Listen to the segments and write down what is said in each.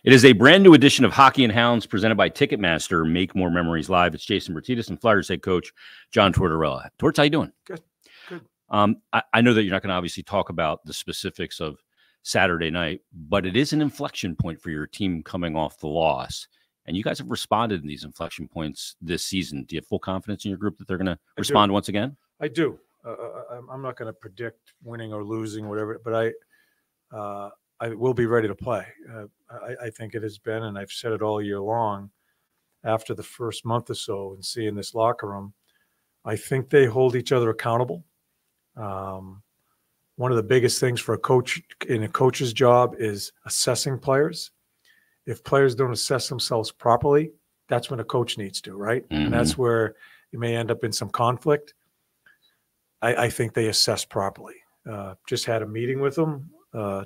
It is a brand new edition of Hockey and Hounds presented by Ticketmaster. Make more memories live. It's Jason Bertitas and Flyers head coach John Tortorella. Torts, how you doing? Good. I know that you're not going to obviously talk about the specifics of Saturday night, but it is an inflection point for your team coming off the loss. And you guys have responded in these inflection points this season. Do you have full confidence in your group that they're going to respond once again? I do. I'm not going to predict winning or losing, whatever, but I will be ready to play. I think it has been, and I've said it all year long, after the first month or so and seeing this locker room, I think they hold each other accountable. One of the biggest things for a coach in a coach's job is assessing players. If players don't assess themselves properly, that's when a coach needs to, right? Mm-hmm. And that's where you may end up in some conflict. I think they assess properly. Just had a meeting with them,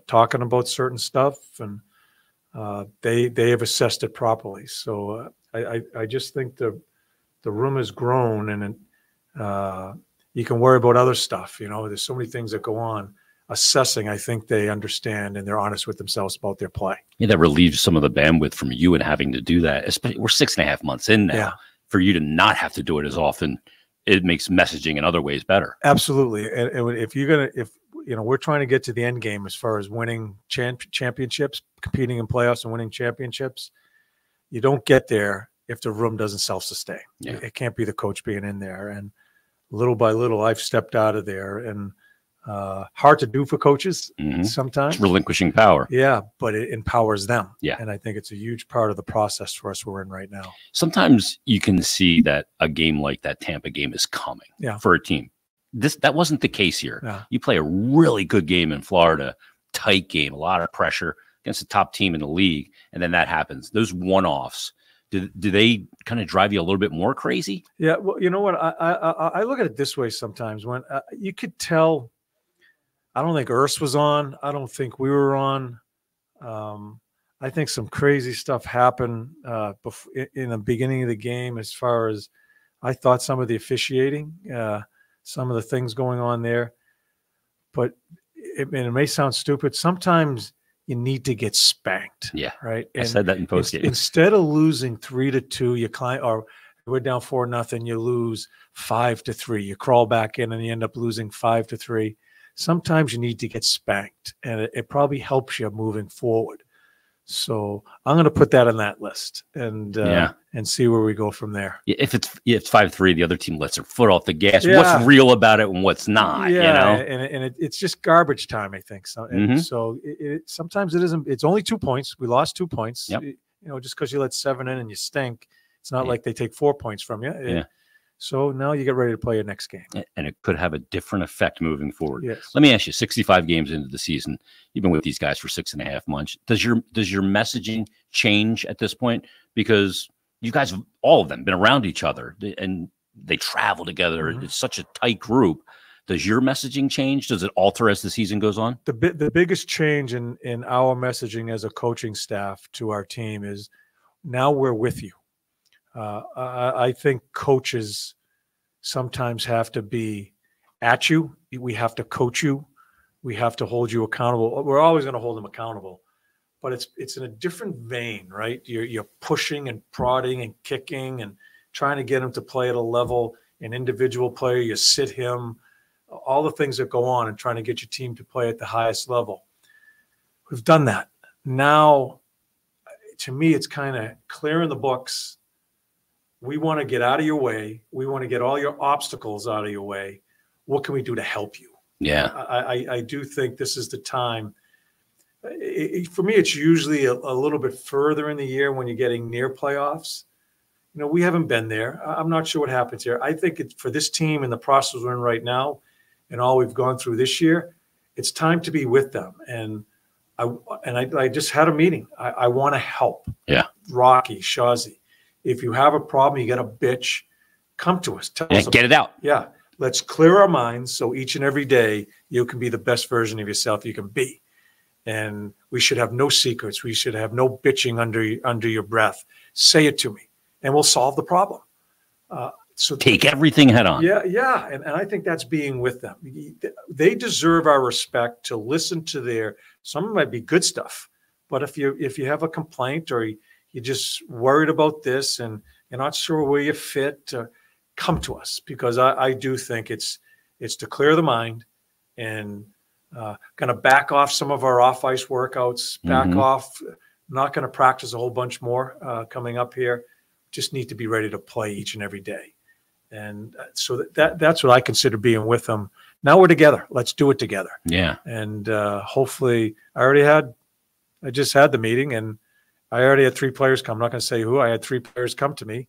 talking about certain stuff, and they have assessed it properly. So I just think the room has grown, and you can worry about other stuff. You know, there's so many things that go on. Assessing, I think they understand and they're honest with themselves about their play. Yeah, that relieves some of the bandwidth from you and having to do that. Especially, we're 6.5 months in now. Yeah. For you to not have to do it as often, it makes messaging in other ways better. Absolutely. And if we're trying to get to the end game as far as winning championships, competing in playoffs and winning championships, you don't get there if the room doesn't self-sustain. Yeah. It can't be the coach being in there. And little by little, I've stepped out of there, and hard to do for coaches sometimes. It's relinquishing power. Yeah, but it empowers them. Yeah. And I think it's a huge part of the process for us we're in right now. Sometimes you can see that a game like that Tampa game is coming for a team. That wasn't the case here. Yeah. You play a really good game in Florida, tight game, a lot of pressure against the top team in the league, and then that happens. Those one-offs, do they kind of drive you a little bit more crazy? Yeah, well, you know what? I look at it this way sometimes. When you could tell, I don't think Urs was on. I don't think we were on. I think some crazy stuff happened in the beginning of the game as far as I thought some of the officiating, some of the things going on there. But it may sound stupid. Sometimes you need to get spanked. Yeah, right. I said that in post game. Instead of losing 3-2, you climb, or we're down 4-0, you lose 5-3. You crawl back in and you end up losing 5-3. Sometimes you need to get spanked, and it probably helps you moving forward. So I'm going to put that on that list and see where we go from there. If it's 5-3, the other team lets their foot off the gas. Yeah. What's real about it and what's not? Yeah, you know? and it's just garbage time, I think. So, so sometimes it isn't. It's only 2 points. We lost 2 points. Yep. You know, just because you let 7 in and you stink, it's not like they take 4 points from you. So now you get ready to play your next game. And it could have a different effect moving forward. Yes. Let me ask you, 65 games into the season, you've been with these guys for 6.5 months. Does your messaging change at this point? Because you guys have, all of them, been around each other and they travel together. It's such a tight group. Does your messaging change? Does it alter as the season goes on? The biggest change in our messaging as a coaching staff to our team is now we're with you. I think coaches sometimes have to be at you. We have to coach you. We have to hold you accountable. We're always going to hold them accountable, but it's in a different vein, right? You're pushing and prodding and kicking and trying to get him to play at a level. An individual player, you sit him, all the things that go on and trying to get your team to play at the highest level. We've done that. Now, to me, it's kind of clearing the books. We want to get out of your way. We want to get all your obstacles out of your way. What can we do to help you? Yeah. I do think this is the time. For me, it's usually a little bit further in the year when you're getting near playoffs. You know, we haven't been there. I'm not sure what happens here. I think it's for this team and the process we're in right now and all we've gone through this year, it's time to be with them. And I just had a meeting. I want to help. Yeah. Rocky, Shazi. If you have a problem, you got a bitch, come to us. Tell us get it out. Yeah. Let's clear our minds so each and every day you can be the best version of yourself you can be. And we should have no secrets. We should have no bitching under your breath. Say it to me, and we'll solve the problem. So take everything head on. Yeah. And I think that's being with them. They deserve our respect to listen to some might be good stuff, But if you have a complaint, or you're just worried about this and you're not sure where you fit, come to us, because I do think it's to clear the mind, and going to back off some of our off ice workouts, back off. Not going to practice a whole bunch more coming up here. Just need to be ready to play each and every day. And so that's what I consider being with them. Now we're together. Let's do it together. Yeah. And hopefully, I just had the meeting, and I already had 3 players come. I'm not going to say who. I had 3 players come to me,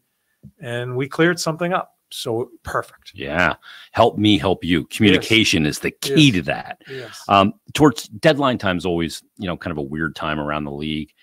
and we cleared something up. So perfect. Yeah. Help me help you. Communication is the key to that. Yes. Towards deadline time is always, kind of a weird time around the league.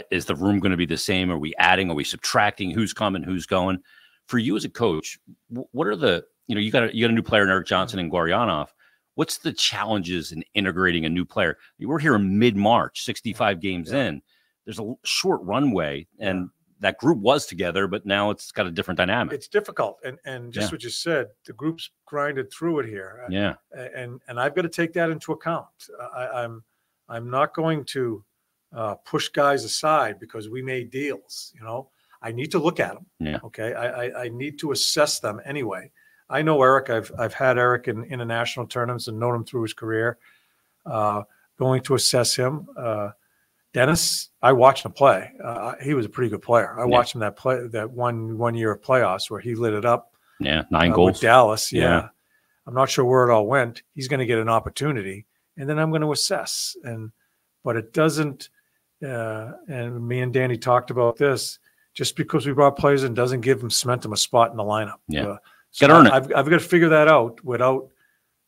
Is the room going to be the same? Are we adding? Are we subtracting? Who's coming? Who's going? For you as a coach, what are the, you got a new player in Eric Johnson and Gurianov. What's the challenges in integrating a new player? We're here in mid-March, 65 games in. There's a short runway, and that group was together, but now it's got a different dynamic. It's difficult. And just what you said, the group's grinded through it here. Yeah. And I've got to take that into account. I'm not going to push guys aside because we made deals. I need to look at them. Yeah. Okay. I need to assess them anyway. I know Eric. I've had Eric in international tournaments and known him through his career. Going to assess him. Dennis, I watched him play. He was a pretty good player. I watched him that one year of playoffs where he lit it up. Yeah, 9 goals with Dallas. Yeah. I'm not sure where it all went. He's going to get an opportunity, and then I'm going to assess. But it doesn't. And me and Danny talked about this. Just because we brought players in doesn't give them cement them a spot in the lineup. Yeah, so got to earn it. I've got to figure that out without.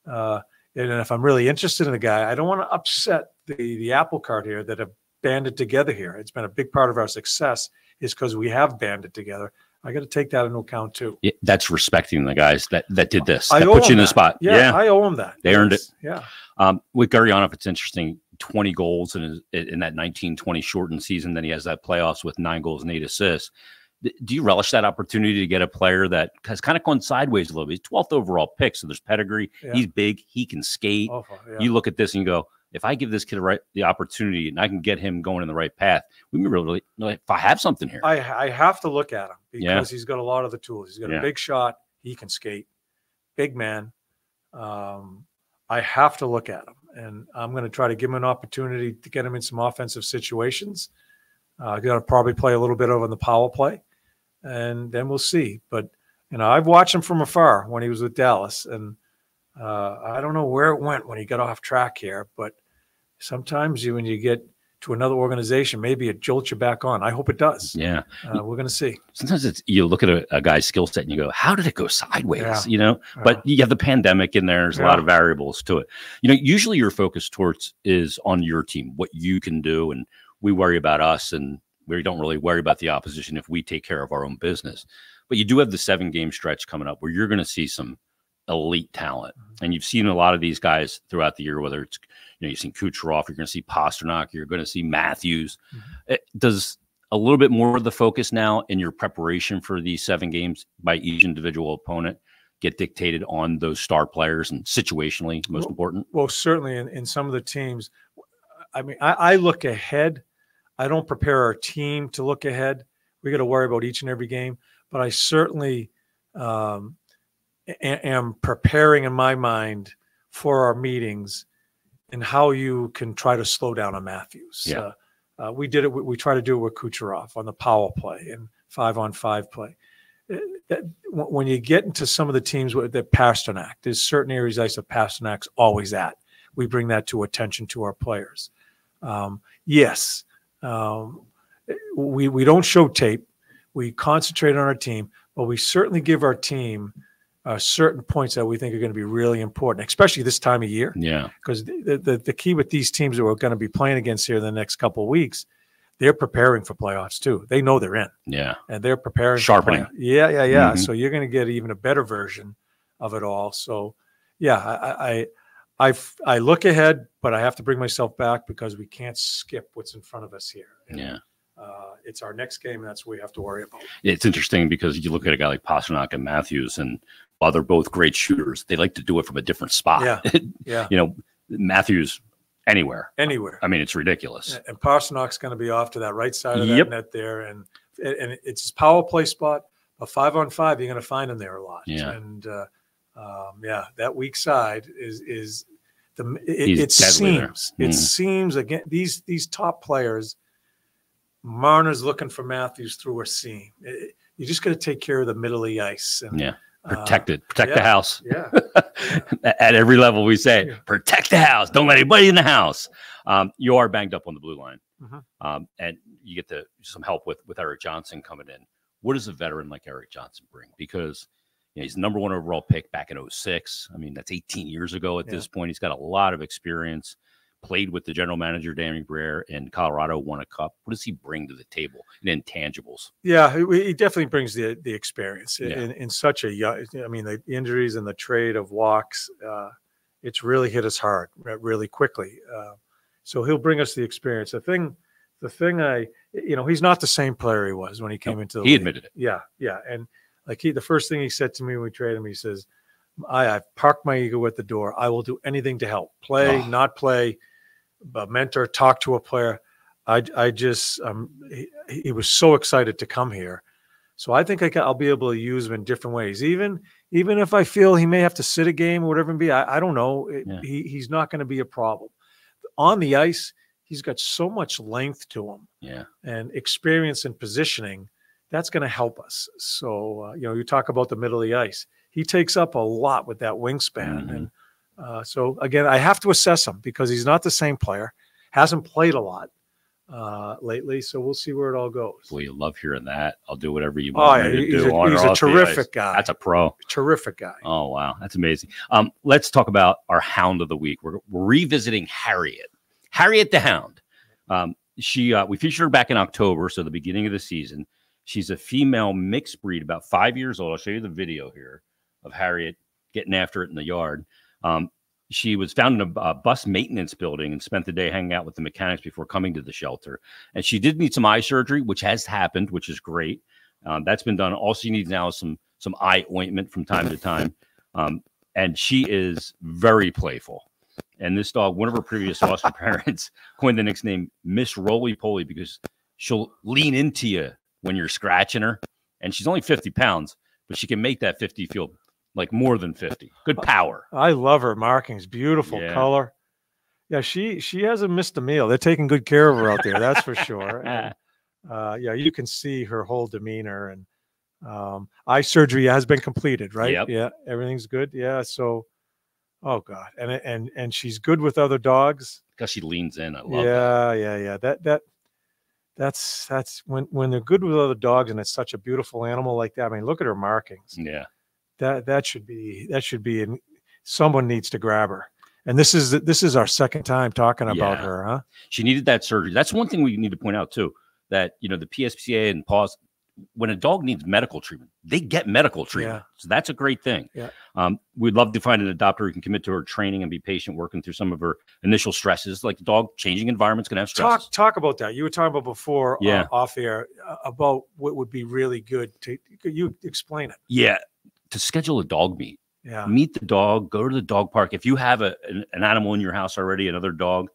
And if I'm really interested in the guy, I don't want to upset the apple cart here that have banded together here. It's been a big part of our success is because we have banded together. I got to take that into account too. Yeah, that's respecting the guys that did this. I that owe put you in that. the spot. Yeah, I owe them that. They earned it. Yeah. With Gurianov, it's interesting. 20 goals in that 19-20 shortened season. Then he has that playoffs with 9 goals and 8 assists. Do you relish that opportunity to get a player that has kind of gone sideways a little bit? He's 12th overall pick, so there's pedigree. Yeah. He's big. He can skate. You look at this and you go, if I give this kid the opportunity and I can get him going in the right path, we can really, if I have something here. I have to look at him because he's got a lot of the tools. He's got a big shot. He can skate. Big man. I have to look at him, and I'm going to try to give him an opportunity to get him in some offensive situations. Going to probably play a little bit over in the power play, and then we'll see. But, I've watched him from afar when he was with Dallas, and I don't know where it went when he got off track here, but sometimes when you get to another organization, maybe it jolts you back on. I hope it does. Yeah. We're going to see. Sometimes you look at a guy's skill set and you go, how did it go sideways? But you have the pandemic in there. There's a lot of variables to it. Usually your focus towards is on your team, what you can do. And we worry about us, and we don't really worry about the opposition if we take care of our own business. But you do have the 7-game stretch coming up where you're going to see some elite talent. And you've seen a lot of these guys throughout the year, whether it's, you've seen Kucherov, you're going to see Pasternak, you're going to see Matthews. Does a little bit more of the focus now in your preparation for these 7 games by each individual opponent get dictated on those star players and situationally most important? Well, certainly in some of the teams, I look ahead. I don't prepare our team to look ahead. We got to worry about each and every game, but I certainly am preparing in my mind for our meetings and how you can try to slow down on Matthews. Yeah. We did it. We try to do it with Kucherov on the power play and 5-on-5 play. When you get into some of the teams with the Pasternak, there's certain areas I said Pasternak's always at. We bring that to attention to our players. Yes. We don't show tape. We concentrate on our team, but we certainly give our team certain points that we think are going to be really important, especially this time of year. Yeah. Because the key with these teams that we're going to be playing against here in the next couple of weeks, they're preparing for playoffs too. They know they're in. Yeah. And they're preparing. Sharpening. Yeah. Mm-hmm. So you're going to get even a better version of it all. So yeah, I look ahead, but I have to bring myself back because we can't skip what's in front of us here. And, it's our next game, and that's what we have to worry about. It's interesting because you look at a guy like Pasternak and Matthews, and while they're both great shooters, they like to do it from a different spot. Yeah. Matthews anywhere. Anywhere. I mean, it's ridiculous. And Parsonok's going to be off to that right side of Yep. that net there, and it's his power play spot. A 5-on-5, you're going to find him there a lot. Yeah. And that weak side is He's it deadly there. seems it seems again these top players. Marner's looking for Matthews through a seam. You just got to take care of the middle of the ice. And, protect the house. Yeah. At every level, we say, protect the house. Don't let anybody in the house. You are banged up on the blue line. And you get some help with Eric Johnson coming in. What does a veteran like Eric Johnson bring? Because he's the number 1 overall pick back in 2006. I mean, that's 18 years ago at this point. He's got a lot of experience. Played with the general manager, Danny Briere, in Colorado, won a cup. What does he bring to the table in intangibles? Yeah, he definitely brings the experience in such a young. I mean, the injuries and the trade of walks, it's really hit us hard, really quickly. So he'll bring us the experience. The thing, he's not the same player he was when he came into the league. He admitted it. Yeah, and the first thing he said to me when we traded him, he says, "I've parked my ego at the door. I will do anything to help, play, not play." A mentor, talk to a player. He was so excited to come here. So I think I'll be able to use him in different ways. Even if I feel he may have to sit a game or whatever it be, I don't know. He's not going to be a problem. On the ice, he's got so much length to him. Yeah. And experience in positioning. That's going to help us. So, you talk about the middle of the ice. He takes up a lot with that wingspan. And so, again, I have to assess him because he's not the same player, hasn't played a lot lately. So we'll see where it all goes. Boy, you love hearing that. I'll do whatever you want me to do. He's a terrific guy. That's a pro. Terrific guy. Oh, wow. That's amazing. Let's talk about our Hound of the Week. We're revisiting Harriet. Harriet the Hound. We featured her back in October, so the beginning of the season. She's a female mixed breed, about 5 years old. I'll show you the video here of Harriet getting after it in the yard. She was found in a bus maintenance building and spent the day hanging out with the mechanics before coming to the shelter. And she did need some eye surgery, which has happened, which is great. That's been done. All she needs now is some eye ointment from time to time. And she is very playful. And this dog, one of her previous foster parents, coined the nickname Miss Roly Poly because she'll lean into you when you're scratching her. And she's only 50 pounds, but she can make that 50 feel like more than 50. Good power. I love her markings. Beautiful color. Yeah, she hasn't missed a meal. They're taking good care of her out there. That's for sure. And, you can see her whole demeanor. And eye surgery has been completed, right? Yep. Yeah, everything's good. Yeah, so, oh God, and she's good with other dogs because she leans in. I love that. Yeah. That's when they're good with other dogs, and it's such a beautiful animal like that. I mean, look at her markings. Yeah. That should be and someone needs to grab her. And this is our second time talking about her, huh? She needed that surgery. That's one thing we need to point out too, that the PSPCA and PAWS, when a dog needs medical treatment, they get medical treatment. Yeah. So that's a great thing. Yeah. We'd love to find an adopter who can commit to her training and be patient, working through some of her initial stresses. Like the dog changing environments can have stresses. Talk about that. You were talking about before off air about what would be really good. You explain it. Yeah. To schedule a dog meet. Yeah. Meet the dog, go to the dog park. If you have an animal in your house already, another dog,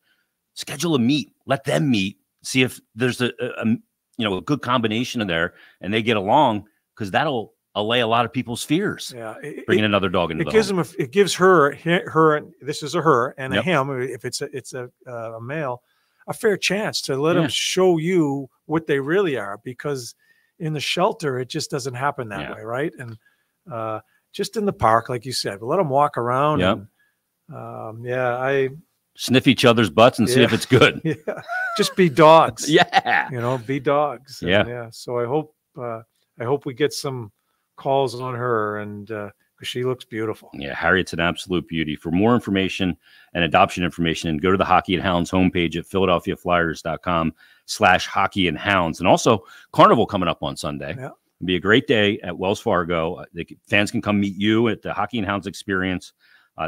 schedule a meet. Let them meet. See if there's a good combination in there and they get along, because that'll allay a lot of people's fears. Yeah. Bringing another dog into the home. It gives her, this is a her and a him, if it's a male, a fair chance to let them show you what they really are, because in the shelter, it just doesn't happen that way. Right. And, just in the park, like you said, but let them walk around. Yep. And, I sniff each other's butts and see if it's good. Yeah. Just be dogs. Be dogs. Yeah. And, so I hope we get some calls on her, and because she looks beautiful. Yeah. Harriet's an absolute beauty. For more information and adoption information, go to the Hockey and Hounds homepage at philadelphiaflyers.com/hockey and hounds. And also Carnival coming up on Sunday. Yeah. It'll be a great day at Wells Fargo. Fans can come meet you at the Hockey and Hounds experience.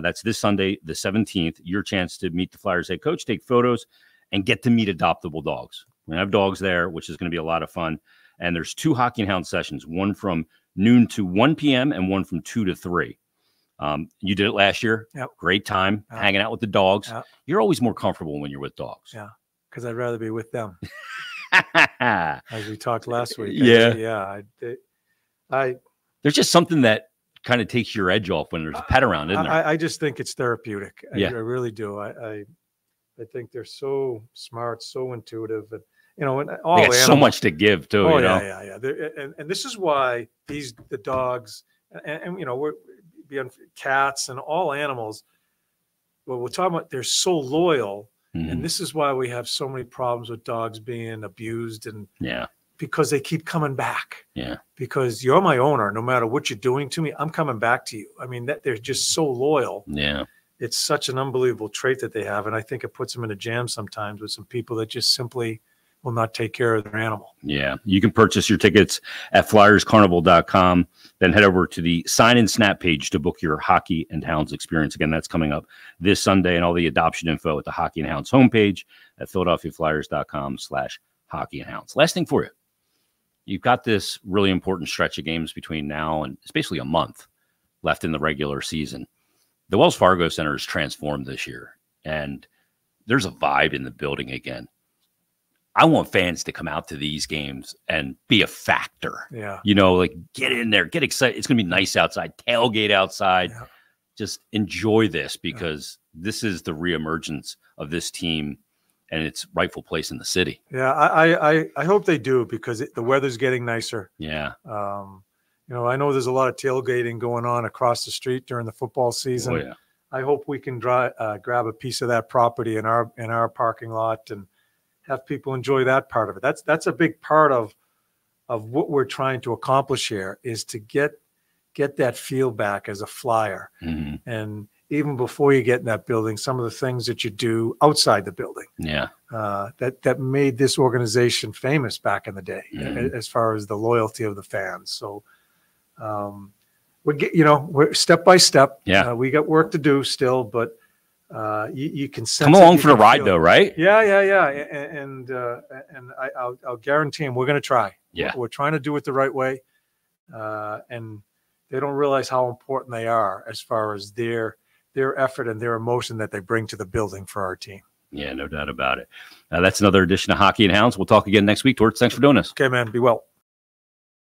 That's this Sunday, the 17th. Your chance to meet the Flyers head coach, take photos, and get to meet adoptable dogs. We have dogs there, which is going to be a lot of fun. And there's 2 Hockey and Hounds sessions, one from noon to 1 p.m. and one from 2 to 3. You did it last year. Yep. Great time Yep. hanging out with the dogs. Yep. You're always more comfortable when you're with dogs. Yeah, because I'd rather be with them. As we talked last week. Yeah. There's just something that kind of takes your edge off when there's a pet around, isn't there? I just think it's therapeutic. Yeah. I really do. I think they're so smart, so intuitive, and and all they got animals, so much to give too. Oh, you know? yeah. And this is why the dogs and we're beyond cats and all animals. Well, we're talking about they're so loyal, and this is why we have so many problems with dogs being abused and because they keep coming back. Yeah. Because you're my owner, no matter what you're doing to me, I'm coming back to you. I mean, that they're just so loyal. Yeah. It's such an unbelievable trait that they have. And I think it puts them in a jam sometimes with some people that just simply will not take care of their animal. Yeah. You can purchase your tickets at flyerscarnival.com. Then head over to the sign and snap page to book your Hockey and Hounds experience. Again, that's coming up this Sunday, and all the adoption info at the Hockey and Hounds homepage at philadelphiaflyers.com/hockey and hounds. Last thing for you. You've got this really important stretch of games between now and it's basically a month left in the regular season. The Wells Fargo Center is transformed this year, and there's a vibe in the building again. I want fans to come out to these games and be a factor. Yeah. Like get in there, get excited. It's going to be nice outside, tailgate outside. Yeah. Just enjoy this because this is the reemergence of this team and its rightful place in the city. Yeah, I hope they do because the weather's getting nicer. Yeah. I know there's a lot of tailgating going on across the street during the football season. Oh, yeah. I hope we can grab a piece of that property in our parking lot and have people enjoy that part of it. That's a big part of what we're trying to accomplish here is to get that feel back as a Flyer. Mm-hmm. And even before you get in that building, some of the things that you do outside the building, that made this organization famous back in the day, as far as the loyalty of the fans. So, we're step by step. Yeah, we got work to do still, but you can sense come along for the ride, though, right? Yeah, and I'll guarantee them we're going to try. Yeah, we're trying to do it the right way, and they don't realize how important they are as far as their effort and their emotion that they bring to the building for our team. Yeah, no doubt about it. That's another edition of Hockey and Hounds. We'll talk again next week. Torts, thanks for doing this. Okay, man. Be well.